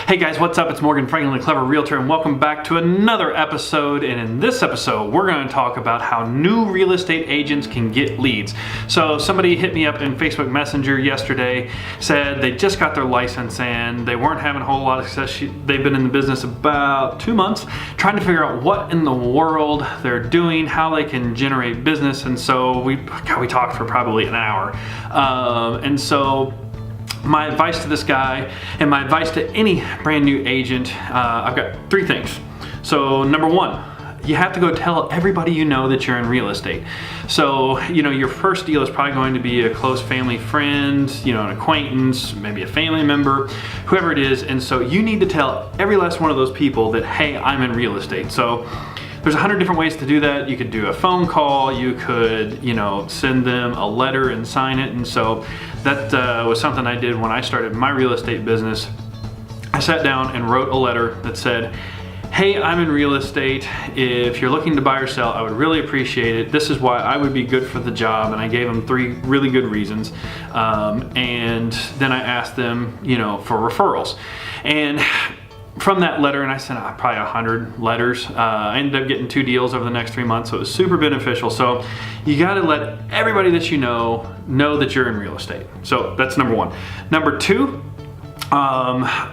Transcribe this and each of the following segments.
Hey guys, what's up? It's Morgan Franklin, the Clever Realtor, and welcome back to another episode. And in this episode, we're going to talk about how new real estate agents can get leads. So somebody hit me up in Facebook Messenger yesterday, said they just got their license and they weren't having a whole lot of success. They've been in the business about 2 months, trying to figure out what in the world they're doing, how they can generate business. And so we talked for probably an hour. And so my advice to this guy and my advice to any brand new agent, I've got 3 things. So number 1, you have to go tell everybody you know that you're in real estate. So, your first deal is probably going to be a close family friend, an acquaintance, maybe a family member, whoever it is. And so you need to tell every last one of those people that, hey, I'm in real estate. So there's 100 different ways to do that. You could do a phone call, you could, send them a letter and sign it. And so that was something I did when I started my real estate business. I sat down and wrote a letter that said, hey, I'm in real estate. If you're looking to buy or sell, I would really appreciate it. This is why I would be good for the job. And I gave them 3 really good reasons. And then I asked them, for referrals. And from that letter, and I sent out probably 100 letters, I ended up getting 2 deals over the next 3 months, so it was super beneficial. So you gotta let everybody that you know that you're in real estate. So that's number 1. Number 2,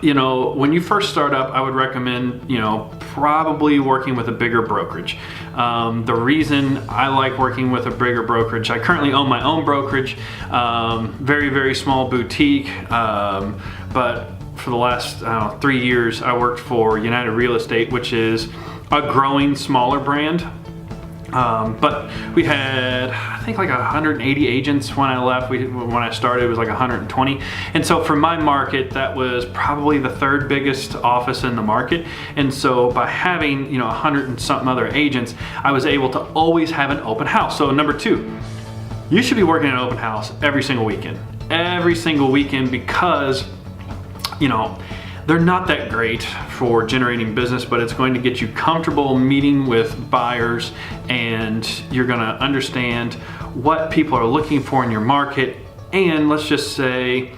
when you first start up, I would recommend, probably working with a bigger brokerage. The reason I like working with a bigger brokerage, I currently own my own brokerage, very, very small boutique, but for the last 3 years, I worked for United Real Estate, which is a growing smaller brand. But we had, I think, like 180 agents when I left. When I started, it was like 120. And so for my market, that was probably the 3rd biggest office in the market. And so by having, 100 and something other agents, I was able to always have an open house. So number 2, you should be working an open house every single weekend. Every single weekend, because they're not that great for generating business, but it's going to get you comfortable meeting with buyers, and you're going to understand what people are looking for in your market. And let's just say,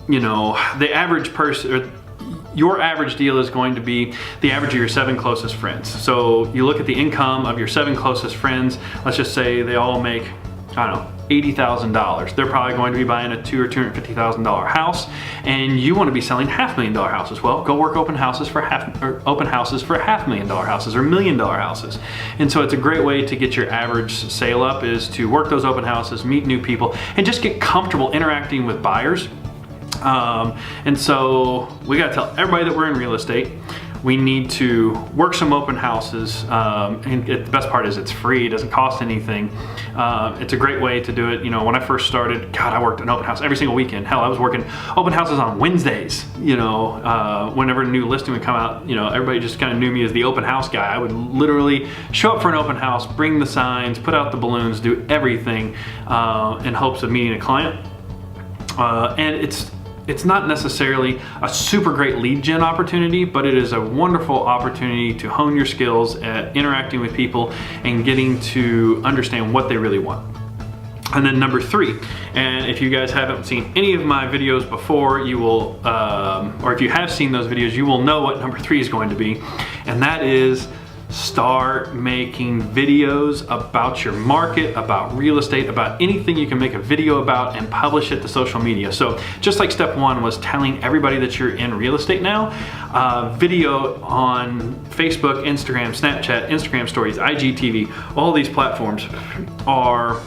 the average person, or your average deal is going to be the average of your 7 closest friends. So you look at the income of your 7 closest friends. Let's just say they all make, $80,000. They're probably going to be buying a $200,000 or $250,000 house, and you want to be selling $500,000 houses. Well, go work open houses for $500,000 houses or $1 million houses. And so it's a great way to get your average sale up, is to work those open houses, meet new people, and just get comfortable interacting with buyers. And so we got to tell everybody that we're in real estate. We need to work some open houses, and the best part is it's free. It doesn't cost anything. It's a great way to do it. When I first started, God, I worked an open house every single weekend. Hell, I was working open houses on Wednesdays. Whenever a new listing would come out, everybody just kind of knew me as the open house guy. I would literally show up for an open house, bring the signs, put out the balloons, do everything in hopes of meeting a client. And it's not necessarily a super great lead gen opportunity, but it is a wonderful opportunity to hone your skills at interacting with people and getting to understand what they really want. And then number 3, and if you guys haven't seen any of my videos before, you will, or if you have seen those videos, you will know what number 3 is going to be, and that is start making videos about your market, about real estate, about anything you can make a video about, and publish it to social media. So just like step 1 was telling everybody that you're in real estate now, video on Facebook, Instagram, Snapchat, Instagram stories, IGTV, all these platforms are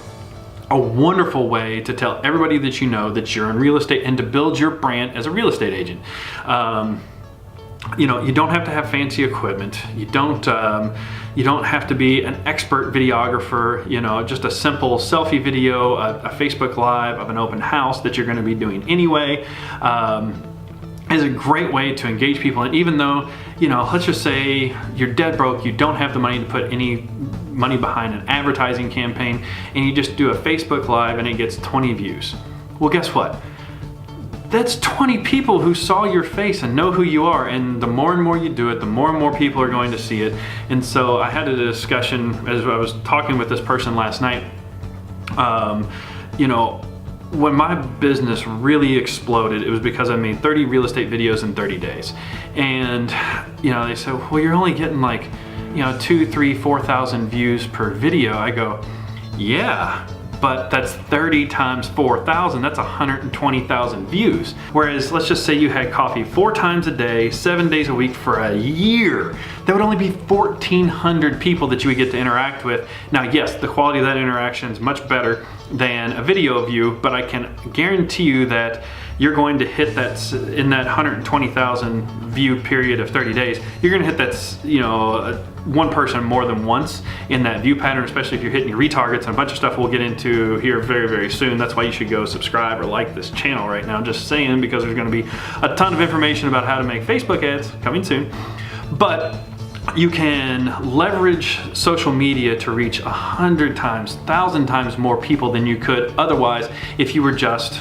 a wonderful way to tell everybody that you know that you're in real estate and to build your brand as a real estate agent. You don't have to have fancy equipment. You don't have to be an expert videographer. Just a simple selfie video, a Facebook Live of an open house that you're going to be doing anyway, is a great way to engage people. And even though, let's just say you're dead broke, you don't have the money to put any money behind an advertising campaign, and you just do a Facebook Live and it gets 20 views. Well, guess what? That's 20 people who saw your face and know who you are, and the more and more you do it, the more and more people are going to see it. And so I had a discussion as I was talking with this person last night. when my business really exploded, it was because I made 30 real estate videos in 30 days. And, they said, well, you're only getting like, 2, 3, 4,000 views per video. I go, yeah, but that's 30 times 4,000, that's 120,000 views. Whereas let's just say you had coffee 4 times a day, 7 days a week for a year. That would only be 1,400 people that you would get to interact with. Now, yes, the quality of that interaction is much better than a video view, but I can guarantee you that you're going to hit that in that 120,000 view period of 30 days. You're going to hit that, one person more than once in that view pattern, especially if you're hitting your retargets and a bunch of stuff we'll get into here very, very soon. That's why you should go subscribe or like this channel right now, just saying, because there's going to be a ton of information about how to make Facebook ads coming soon. But you can leverage social media to reach 100 times, 1,000 times more people than you could otherwise if you were just,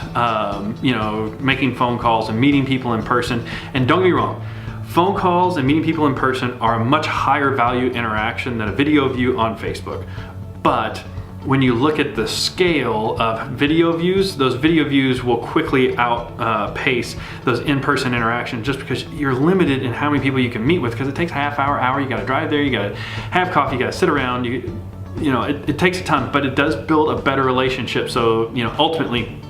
making phone calls and meeting people in person. And don't get me wrong, phone calls and meeting people in person are a much higher value interaction than a video view on Facebook. But when you look at the scale of video views, those video views will quickly outpace those in-person interactions, just because you're limited in how many people you can meet with, because it takes half hour, you gotta drive there, you gotta have coffee, you gotta sit around, it takes a ton, but it does build a better relationship. So, ultimately,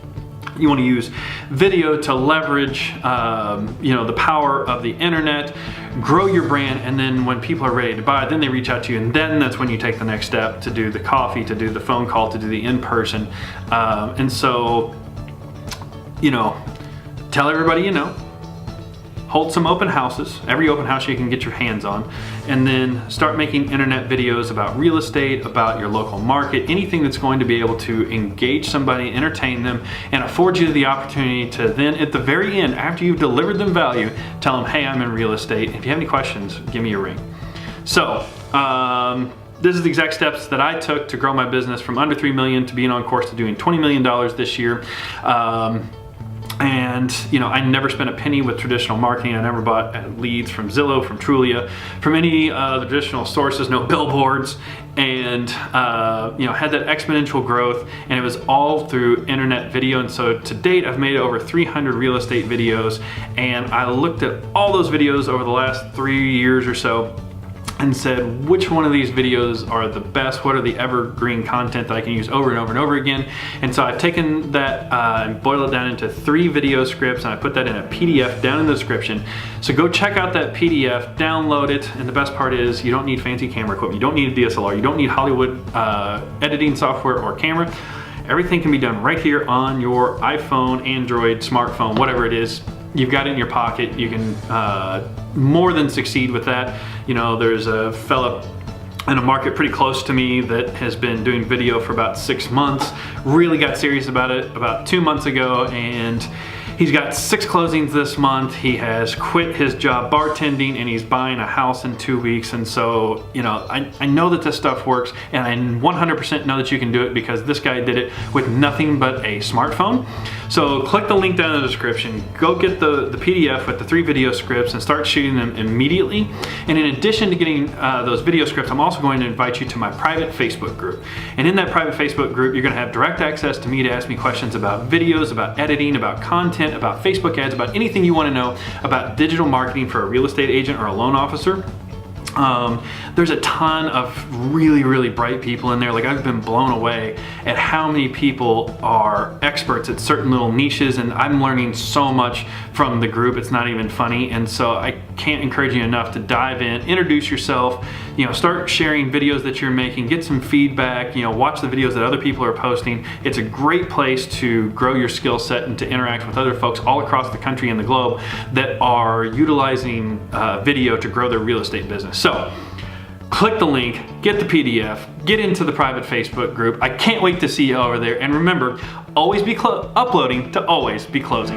you want to use video to leverage, the power of the internet, grow your brand, and then when people are ready to buy, then they reach out to you, and then that's when you take the next step to do the coffee, to do the phone call, to do the in-person. And so, tell everybody you know. Hold some open houses, every open house you can get your hands on, and then start making internet videos about real estate, about your local market, anything that's going to be able to engage somebody, entertain them, and afford you the opportunity to then, at the very end, after you've delivered them value, tell them, hey, I'm in real estate. If you have any questions, give me a ring. So, this is the exact steps that I took to grow my business from under $3 million to being on course to doing $20 million this year. And I never spent a penny with traditional marketing. I never bought leads from Zillow, from Trulia, from any of the traditional sources, no billboards, and had that exponential growth, and it was all through internet video. And so to date, I've made over 300 real estate videos, and I looked at all those videos over the last 3 years or so and said, which one of these videos are the best? What are the evergreen content that I can use over and over and over again? And so I've taken that and boiled it down into 3 video scripts, and I put that in a PDF down in the description. So go check out that PDF, download it, and the best part is you don't need fancy camera equipment. You don't need a DSLR. You don't need Hollywood editing software or camera. Everything can be done right here on your iPhone, Android, smartphone, whatever it is. You've got it in your pocket. You can more than succeed with that. There's a fella in a market pretty close to me that has been doing video for about 6 months, really got serious about it about 2 months ago, and he's got 6 closings this month. He has quit his job bartending, and he's buying a house in 2 weeks. And so, I know that this stuff works, and I 100% know that you can do it because this guy did it with nothing but a smartphone. So click the link down in the description, go get the PDF with the 3 video scripts and start shooting them immediately. And in addition to getting those video scripts, I'm also going to invite you to my private Facebook group. And in that private Facebook group, you're gonna have direct access to me to ask me questions about videos, about editing, about content, about Facebook ads, about anything you want to know about digital marketing for a real estate agent or a loan officer. There's a ton of really, really bright people in there. Like, I've been blown away at how many people are experts at certain little niches, and I'm learning so much from the group. It's not even funny. And so I can't encourage you enough to dive in, introduce yourself, start sharing videos that you're making, get some feedback, watch the videos that other people are posting. It's a great place to grow your skill set and to interact with other folks all across the country and the globe that are utilizing video to grow their real estate business. So click the link, get the PDF, get into the private Facebook group. I can't wait to see you over there. And remember, always be uploading to always be closing.